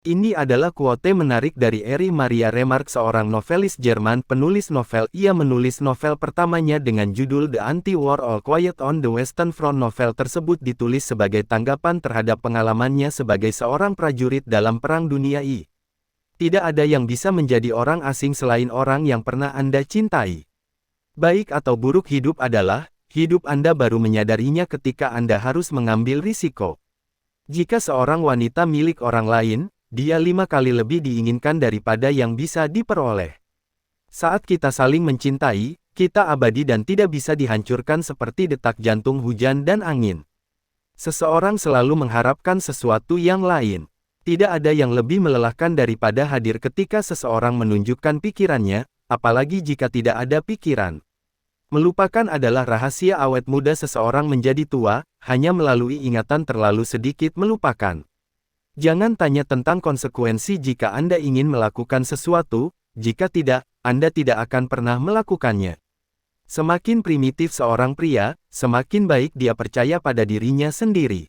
Ini adalah quote menarik dari Erich Maria Remarque, seorang novelis Jerman penulis novel. Ia menulis novel pertamanya dengan judul The Anti-War All Quiet on the Western Front. Novel tersebut ditulis sebagai tanggapan terhadap pengalamannya sebagai seorang prajurit dalam Perang Dunia I. Tidak ada yang bisa menjadi orang asing selain orang yang pernah Anda cintai. Baik atau buruk hidup adalah, hidup Anda baru menyadarinya ketika Anda harus mengambil risiko. Jika seorang wanita milik orang lain, dia 5 kali lebih diinginkan daripada yang bisa diperoleh. Saat kita saling mencintai, kita abadi dan tidak bisa dihancurkan seperti detak jantung hujan dan angin. Seseorang selalu mengharapkan sesuatu yang lain. Tidak ada yang lebih melelahkan daripada hadir ketika seseorang menunjukkan pikirannya, apalagi jika tidak ada pikiran. Melupakan adalah rahasia awet muda seseorang menjadi tua, hanya melalui ingatan terlalu sedikit melupakan. Jangan tanya tentang konsekuensi jika Anda ingin melakukan sesuatu, jika tidak, Anda tidak akan pernah melakukannya. Semakin primitif seorang pria, semakin baik dia percaya pada dirinya sendiri.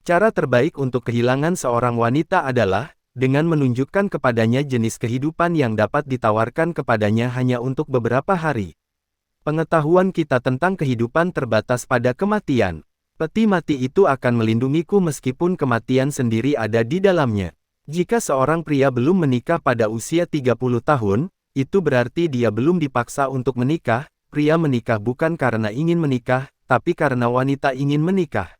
Cara terbaik untuk kehilangan seorang wanita adalah, dengan menunjukkan kepadanya jenis kehidupan yang dapat ditawarkan kepadanya hanya untuk beberapa hari. Pengetahuan kita tentang kehidupan terbatas pada kematian. Peti mati itu akan melindungiku meskipun kematian sendiri ada di dalamnya. Jika seorang pria belum menikah pada usia 30 tahun, itu berarti dia belum dipaksa untuk menikah. Pria menikah bukan karena ingin menikah, tapi karena wanita ingin menikah.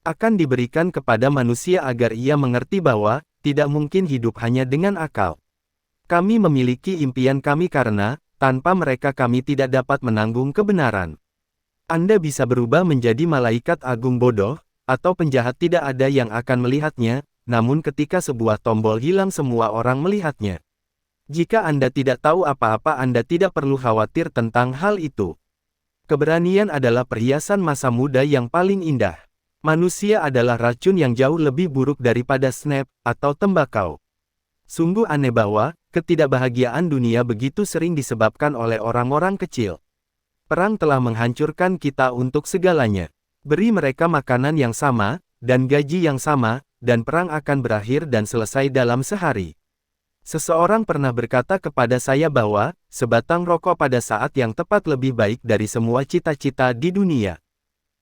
Akan diberikan kepada manusia agar ia mengerti bahwa, tidak mungkin hidup hanya dengan akal. Kami memiliki impian kami karena, tanpa mereka kami tidak dapat menanggung kebenaran. Anda bisa berubah menjadi malaikat agung bodoh, atau penjahat tidak ada yang akan melihatnya, namun ketika sebuah tombol hilang semua orang melihatnya. Jika Anda tidak tahu apa-apa Anda tidak perlu khawatir tentang hal itu. Keberanian adalah perhiasan masa muda yang paling indah. Manusia adalah racun yang jauh lebih buruk daripada snap, atau tembakau. Sungguh aneh bahwa, ketidakbahagiaan dunia begitu sering disebabkan oleh orang-orang kecil. Perang telah menghancurkan kita untuk segalanya. Beri mereka makanan yang sama, dan gaji yang sama, dan perang akan berakhir dan selesai dalam sehari. Seseorang pernah berkata kepada saya bahwa, sebatang rokok pada saat yang tepat lebih baik dari semua cita-cita di dunia.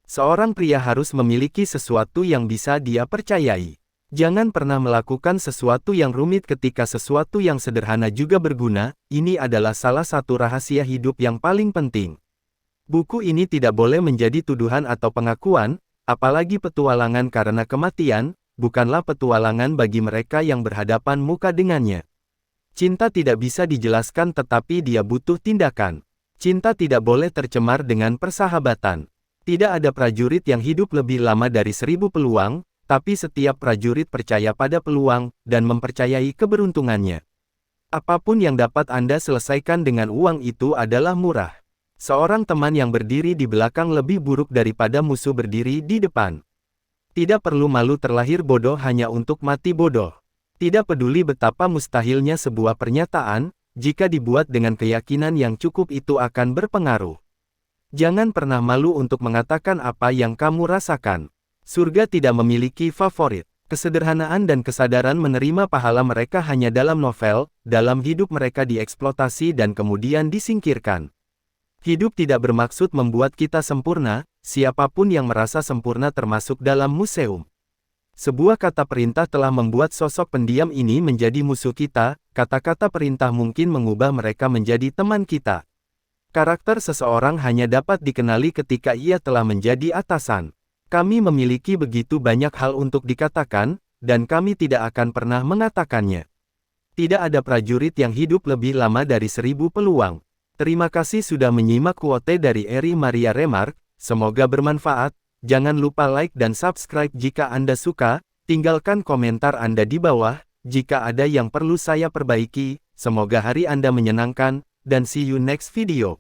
Seorang pria harus memiliki sesuatu yang bisa dia percayai. Jangan pernah melakukan sesuatu yang rumit ketika sesuatu yang sederhana juga berguna. Ini adalah salah satu rahasia hidup yang paling penting. Buku ini tidak boleh menjadi tuduhan atau pengakuan, apalagi petualangan karena kematian, bukanlah petualangan bagi mereka yang berhadapan muka dengannya. Cinta tidak bisa dijelaskan tetapi dia butuh tindakan. Cinta tidak boleh tercemar dengan persahabatan. Tidak ada prajurit yang hidup lebih lama dari 1000 peluang, tapi setiap prajurit percaya pada peluang, dan mempercayai keberuntungannya. Apapun yang dapat Anda selesaikan dengan uang itu adalah murah. Seorang teman yang berdiri di belakang lebih buruk daripada musuh berdiri di depan. Tidak perlu malu terlahir bodoh hanya untuk mati bodoh. Tidak peduli betapa mustahilnya sebuah pernyataan, jika dibuat dengan keyakinan yang cukup itu akan berpengaruh. Jangan pernah malu untuk mengatakan apa yang kamu rasakan. Surga tidak memiliki favorit. Kesederhanaan dan kesadaran menerima pahala mereka hanya dalam novel, dalam hidup mereka dieksploitasi dan kemudian disingkirkan. Hidup tidak bermaksud membuat kita sempurna, siapapun yang merasa sempurna termasuk dalam museum. Sebuah kata perintah telah membuat sosok pendiam ini menjadi musuh kita, kata-kata perintah mungkin mengubah mereka menjadi teman kita. Karakter seseorang hanya dapat dikenali ketika ia telah menjadi atasan. Kami memiliki begitu banyak hal untuk dikatakan, dan kami tidak akan pernah mengatakannya. Tidak ada prajurit yang hidup lebih lama dari 1000 peluang. Terima kasih sudah menyimak quote dari Erich Maria Remarque, semoga bermanfaat. Jangan lupa like dan subscribe jika Anda suka, tinggalkan komentar Anda di bawah, jika ada yang perlu saya perbaiki. Semoga hari Anda menyenangkan, dan see you next video.